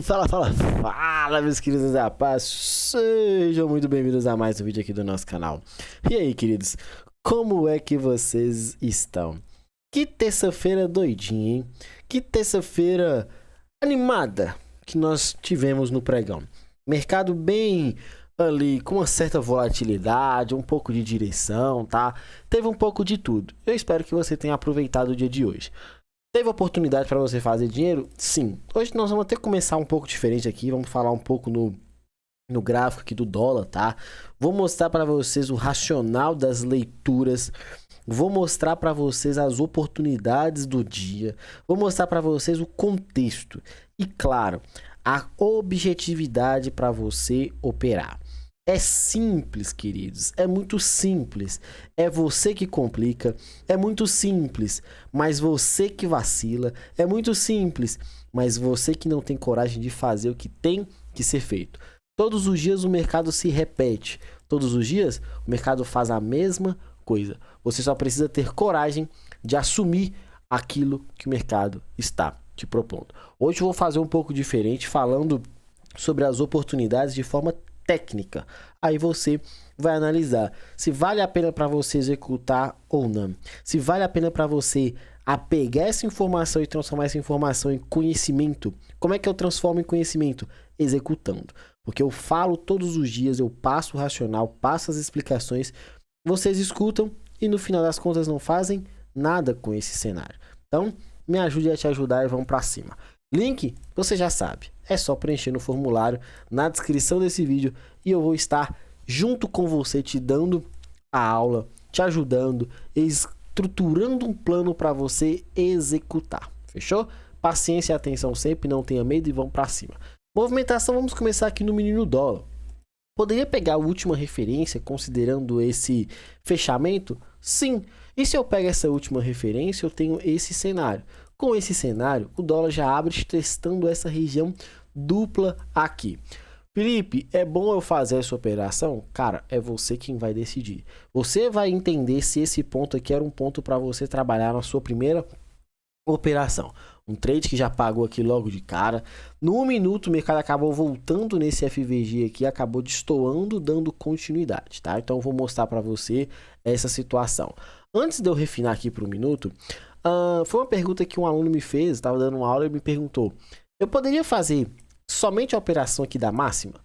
Fala, meus queridos da paz, sejam muito bem-vindos a mais um vídeo aqui do nosso canal. E aí, queridos, como é que vocês estão? Que terça-feira doidinha, hein? Que terça-feira animada que nós tivemos no pregão. Mercado bem ali, com uma certa volatilidade, um pouco de direção, tá? Teve um pouco de tudo. Eu espero que você tenha aproveitado o dia de hoje. Teve oportunidade para você fazer dinheiro? Sim. Hoje nós vamos até começar um pouco diferente aqui. Vamos falar um pouco no gráfico aqui do dólar, tá? Vou mostrar para vocês o racional das leituras. Vou mostrar para vocês as oportunidades do dia. Vou mostrar para vocês o contexto. E claro, a objetividade para você operar. É simples, queridos, é muito simples, é você que complica, é muito simples, mas você que vacila, é muito simples, mas você que não tem coragem de fazer o que tem que ser feito. Todos os dias o mercado se repete, todos os dias o mercado faz a mesma coisa, você só precisa ter coragem de assumir aquilo que o mercado está te propondo. Hoje eu vou fazer um pouco diferente, falando sobre as oportunidades de forma técnica. Aí você vai analisar se vale a pena para você executar ou não. Se vale a pena para você pegar essa informação e transformar essa informação em conhecimento. Como é que eu transformo em conhecimento? Executando. Porque eu falo todos os dias, eu passo o racional, passo as explicações, vocês escutam e no final das contas não fazem nada com esse cenário. Então, me ajude a te ajudar e vamos para cima. Link, você já sabe, é só preencher no formulário na descrição desse vídeo e eu vou estar junto com você te dando a aula, te ajudando, estruturando um plano para você executar, fechou? Paciência e atenção sempre, não tenha medo e vamos para cima. Movimentação, vamos começar aqui no menino dólar. Poderia pegar a última referência considerando esse fechamento? Sim. E se eu pego essa última referência, eu tenho esse cenário. Com esse cenário, o dólar já abre testando essa região dupla aqui. Felipe, é bom eu fazer essa operação? Cara, é você quem vai decidir. Você vai entender se esse ponto aqui era um ponto para você trabalhar na sua primeira operação. Um trade que já pagou aqui logo de cara. No 1 minuto o mercado acabou voltando nesse FVG aqui, acabou destoando, dando continuidade, tá? Então eu vou mostrar para você essa situação. Antes de eu refinar aqui para o minuto, foi uma pergunta que um aluno me fez, estava dando uma aula e me perguntou: eu poderia fazer somente a operação aqui da máxima?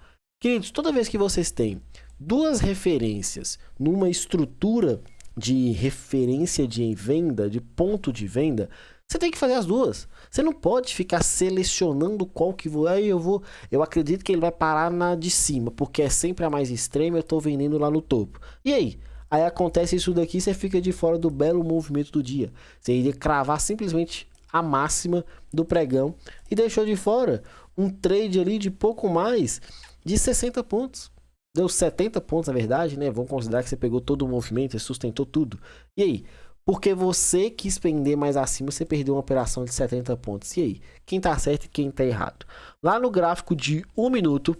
Queridos, toda vez que vocês têm duas referências numa estrutura de referência de venda, de ponto de venda, você tem que fazer as duas. Você não pode ficar selecionando qual que vou. Aí eu acredito que ele vai parar na de cima, porque é sempre a mais extrema, eu estou vendendo lá no topo. E aí? Aí acontece isso daqui, você fica de fora do belo movimento do dia. Você iria cravar simplesmente a máxima do pregão e deixou de fora um trade ali de pouco mais de 60 pontos. Deu 70 pontos, na verdade, né? Vamos considerar que você pegou todo o movimento e sustentou tudo. E aí? Porque você quis vender mais acima, você perdeu uma operação de 70 pontos. E aí? Quem tá certo e quem tá errado? Lá no gráfico de 1 minuto,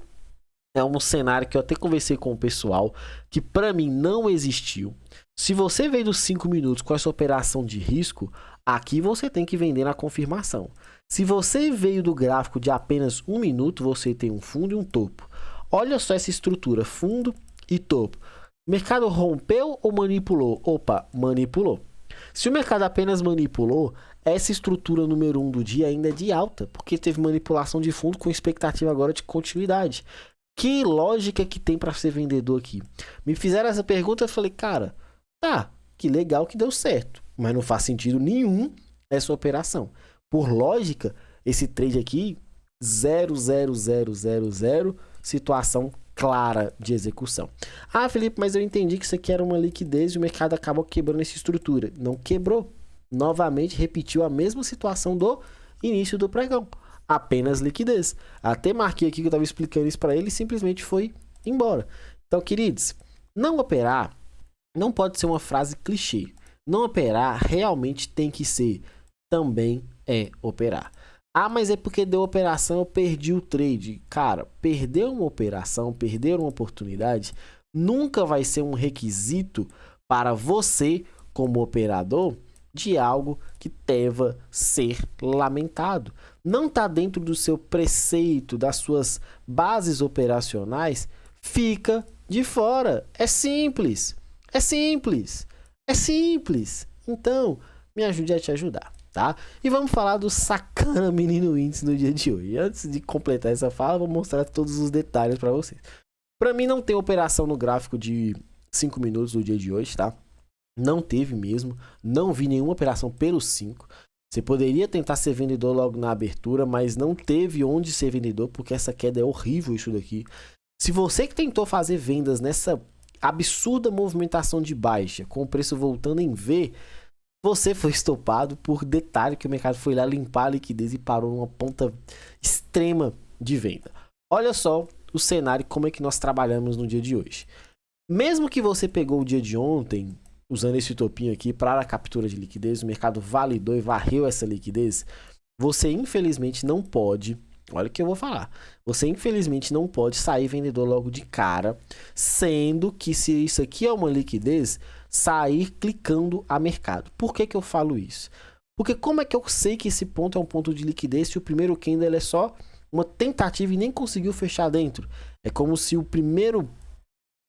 é um cenário que eu até conversei com o pessoal, que para mim não existiu. Se você veio dos 5 minutos com essa operação de risco, aqui você tem que vender na confirmação. Se você veio do gráfico de apenas 1 minuto, você tem um fundo e um topo. Olha só essa estrutura, fundo e topo. O mercado rompeu ou manipulou? Opa, manipulou. Se o mercado apenas manipulou, essa estrutura número 1 do dia ainda é de alta, porque teve manipulação de fundo com expectativa agora de continuidade. Que lógica que tem para ser vendedor aqui? Me fizeram essa pergunta, eu falei, cara, tá, que legal que deu certo, mas não faz sentido nenhum essa operação. Por lógica, esse trade aqui, 0,0000, situação clara de execução. Ah, Felipe, mas eu entendi que isso aqui era uma liquidez e o mercado acabou quebrando essa estrutura. Não quebrou. Novamente repetiu a mesma situação do início do pregão. Apenas liquidez. Até marquei aqui que eu estava explicando isso para ele e simplesmente foi embora. Então, queridos, não operar não pode ser uma frase clichê. Não operar realmente tem que ser também operar. Ah, mas é porque deu operação, eu perdi o trade. Cara, perder uma operação, perder uma oportunidade, nunca vai ser um requisito para você, como operador, de algo que deva ser lamentado. não está dentro do seu preceito, das suas bases operacionais, fica de fora. É simples. É simples. É simples. Então, me ajude a te ajudar, tá? E vamos falar do sacana menino índice no dia de hoje. E antes de completar essa fala, vou mostrar todos os detalhes para vocês. Para mim não tem operação no gráfico de 5 minutos do dia de hoje, tá? Não teve mesmo. Não vi nenhuma operação pelos 5. Você poderia tentar ser vendedor logo na abertura, mas não teve onde ser vendedor, porque essa queda é horrível isso daqui. Se você que tentou fazer vendas nessa absurda movimentação de baixa, com o preço voltando em V, você foi estopado por detalhe que o mercado foi lá limpar a liquidez e parou numa ponta extrema de venda. Olha só o cenário, como é que nós trabalhamos no dia de hoje. Mesmo que você pegou o dia de ontem, usando esse topinho aqui para a captura de liquidez, o mercado validou e varreu essa liquidez, você infelizmente não pode, olha o que eu vou falar, você infelizmente não pode sair vendedor logo de cara, sendo que se isso aqui é uma liquidez, sair clicando a mercado. Por que que eu falo isso? Porque como é que eu sei que esse ponto é um ponto de liquidez se o primeiro candle é só uma tentativa e nem conseguiu fechar dentro? É como se o primeiro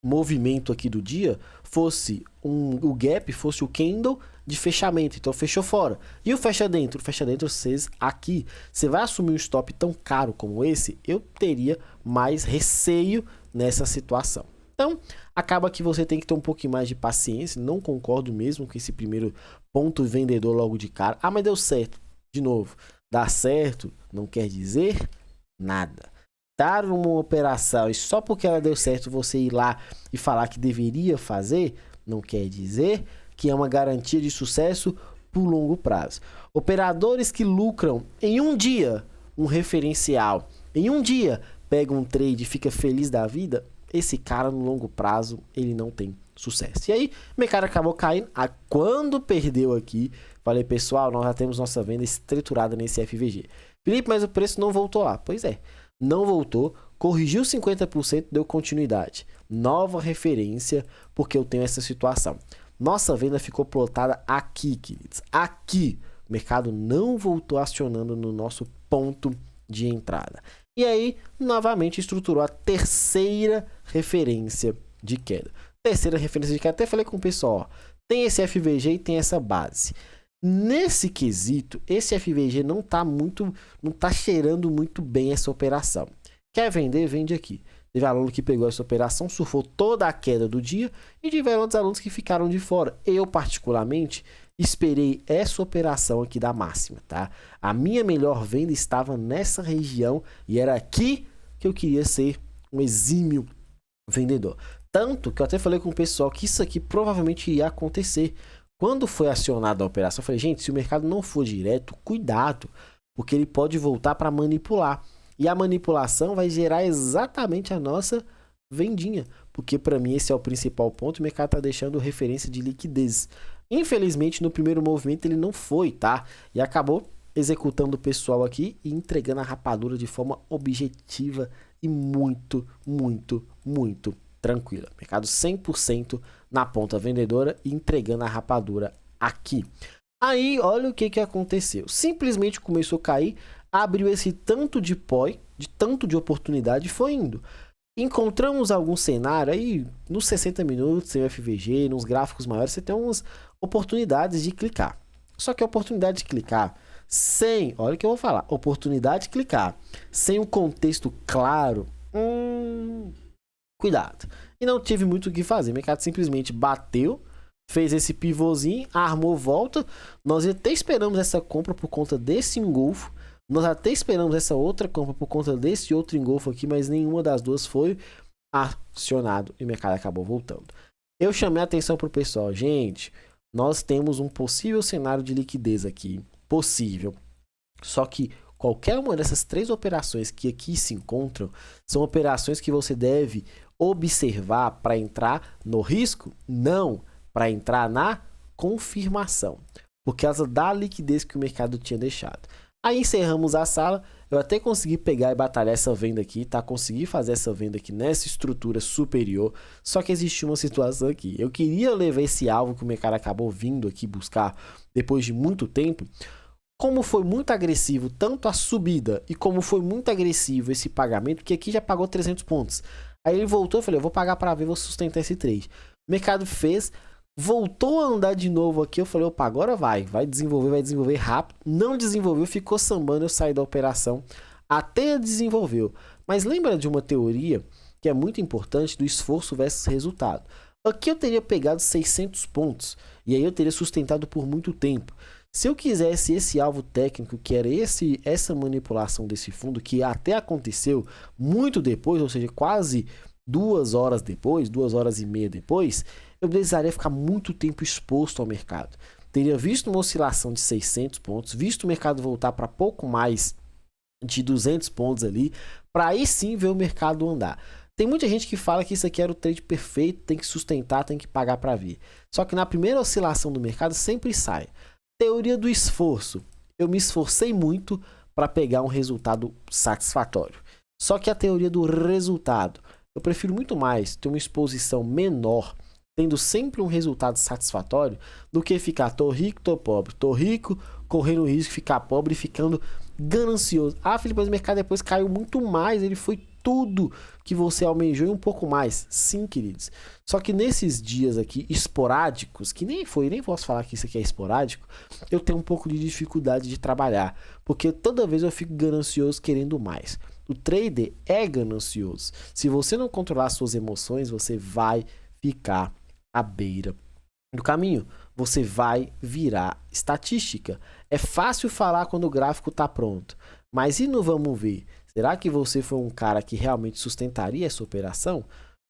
movimento aqui do dia fosse o gap, fosse o candle de fechamento, então fechou fora. E o fecha dentro, vocês aqui, você vai assumir um stop tão caro como esse, eu teria mais receio nessa situação. Então, acaba que você tem que ter um pouquinho mais de paciência, não concordo mesmo com esse primeiro ponto vendedor logo de cara. Ah, mas deu certo. De novo, dar certo não quer dizer nada. Dar uma operação e só porque ela deu certo você ir lá e falar que deveria fazer, não quer dizer que é uma garantia de sucesso por longo prazo. Operadores que lucram em um dia um referencial, em um dia pega um trade e fica feliz da vida, esse cara no longo prazo ele não tem sucesso. E aí o mercado acabou caindo. Quando perdeu aqui, falei, pessoal, nós já temos nossa venda estruturada nesse FVG. Felipe, mas o preço não voltou lá. Pois é, não voltou, corrigiu 50%, deu continuidade. Nova referência, porque eu tenho essa situação. Nossa venda ficou plotada aqui, queridos. Aqui, o mercado não voltou acionando no nosso ponto de entrada. E aí, novamente, estruturou a terceira referência de queda. Terceira referência de queda, até falei com o pessoal, ó, tem esse FVG e tem essa base. Nesse quesito, esse FVG não tá cheirando muito bem essa operação. Quer vender? Vende aqui. Teve aluno que pegou essa operação, surfou toda a queda do dia e tiveram outros alunos que ficaram de fora. Eu, particularmente, esperei essa operação aqui da máxima, tá? A minha melhor venda estava nessa região e era aqui que eu queria ser um exímio vendedor. Tanto que eu até falei com o pessoal que isso aqui provavelmente ia acontecer. Quando foi acionada a operação, eu falei, gente, se o mercado não for direto, cuidado, porque ele pode voltar para manipular. E a manipulação vai gerar exatamente a nossa vendinha, porque para mim esse é o principal ponto, o mercado está deixando referência de liquidez. Infelizmente, no primeiro movimento ele não foi, tá? E acabou executando o pessoal aqui e entregando a rapadura de forma objetiva e muito, muito, muito tranquila. Mercado 100% na ponta vendedora e entregando a rapadura aqui. Aí, olha o que aconteceu. Simplesmente começou a cair, abriu esse tanto de POI, de tanto de oportunidade e foi indo. Encontramos algum cenário aí, nos 60 minutos, sem FVG, nos gráficos maiores, você tem umas oportunidades de clicar. Só que a oportunidade de clicar sem, olha o que eu vou falar, oportunidade de clicar sem um contexto claro, cuidado. E não tive muito o que fazer, o mercado simplesmente bateu, fez esse pivôzinho, armou volta, nós até esperamos essa compra por conta desse engolfo, nós até esperamos essa outra compra por conta desse outro engolfo aqui, mas nenhuma das duas foi acionado e o mercado acabou voltando. Eu chamei a atenção para o pessoal, gente, nós temos um possível cenário de liquidez aqui, possível, só que qualquer uma dessas três operações que aqui se encontram são operações que você deve observar para entrar no risco? Não, para entrar na confirmação, por causa da liquidez que o mercado tinha deixado. Aí encerramos a sala, eu até consegui pegar e batalhar essa venda aqui, tá? Consegui fazer essa venda aqui nessa estrutura superior, só que existiu uma situação aqui. Eu queria levar esse alvo que o mercado acabou vindo aqui buscar depois de muito tempo. Como foi muito agressivo tanto a subida e como foi muito agressivo esse pagamento, que aqui já pagou 300 pontos. Aí ele voltou, eu falei, eu vou pagar para ver, vou sustentar esse trade. O mercado fez, voltou a andar de novo aqui, eu falei, opa, agora vai desenvolver rápido. Não desenvolveu, ficou sambando, eu saí da operação, até desenvolveu. Mas lembra de uma teoria que é muito importante do esforço versus resultado. Aqui eu teria pegado 600 pontos e aí eu teria sustentado por muito tempo. Se eu quisesse esse alvo técnico, que era essa manipulação desse fundo, que até aconteceu muito depois, ou seja, quase 2 horas depois, 2 horas e meia depois, eu precisaria ficar muito tempo exposto ao mercado. Teria visto uma oscilação de 600 pontos, visto o mercado voltar para pouco mais de 200 pontos ali, para aí sim ver o mercado andar. Tem muita gente que fala que isso aqui era o trade perfeito, tem que sustentar, tem que pagar para ver. Só que na primeira oscilação do mercado sempre sai. Teoria do esforço. Eu me esforcei muito para pegar um resultado satisfatório. Só que a teoria do resultado, eu prefiro muito mais ter uma exposição menor, tendo sempre um resultado satisfatório, do que ficar tô rico, tô pobre, tô rico, correndo o risco de ficar pobre e ficando ganancioso. Ah, Felipe, mas o mercado depois caiu muito mais, ele foi tudo que você almejou e um pouco mais. Sim, queridos. Só que nesses dias aqui esporádicos, que nem posso falar que isso aqui é esporádico, eu tenho um pouco de dificuldade de trabalhar, porque toda vez eu fico ganancioso querendo mais. O trader é ganancioso. Se você não controlar suas emoções, você vai ficar à beira do caminho. Você vai virar estatística. É fácil falar quando o gráfico está pronto, mas e no vamos ver? Será que você foi um cara que realmente sustentaria essa operação?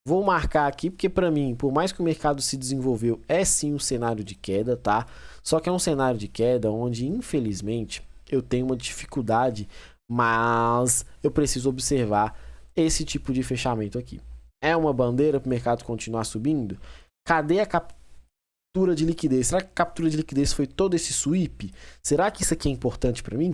Vou marcar aqui porque para mim, por mais que o mercado se desenvolveu, é sim um cenário de queda, tá? Só que é um cenário de queda onde, infelizmente, eu tenho uma dificuldade, mas eu preciso observar esse tipo de fechamento aqui. É uma bandeira para o mercado continuar subindo? Cadê a captura de liquidez? Será que a captura de liquidez foi todo esse sweep? Será que isso aqui é importante para mim?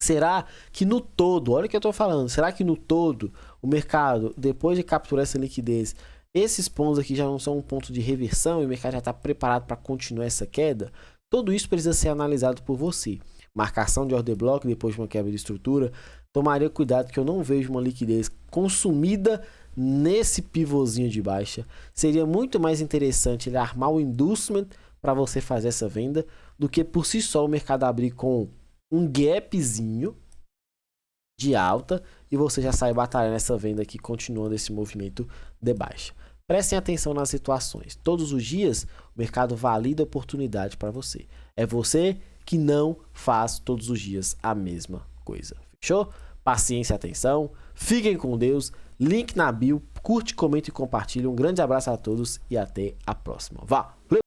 Será que no todo, olha o que eu estou falando, será que no todo o mercado, depois de capturar essa liquidez, esses pontos aqui já não são um ponto de reversão e o mercado já está preparado para continuar essa queda? Tudo isso precisa ser analisado por você. Marcação de order block depois de uma quebra de estrutura. Tomaria cuidado que eu não vejo uma liquidez consumida nesse pivôzinho de baixa. Seria muito mais interessante ele armar o inducement para você fazer essa venda do que por si só o mercado abrir com um gapzinho de alta e você já sai batalhando nessa venda aqui, continuando esse movimento de baixa. Prestem atenção nas situações. Todos os dias o mercado valida a oportunidade para você. É você que não faz todos os dias a mesma coisa. Fechou? Paciência e atenção. Fiquem com Deus. Link na bio. Curte, comente e compartilhe. Um grande abraço a todos e até a próxima. Valeu!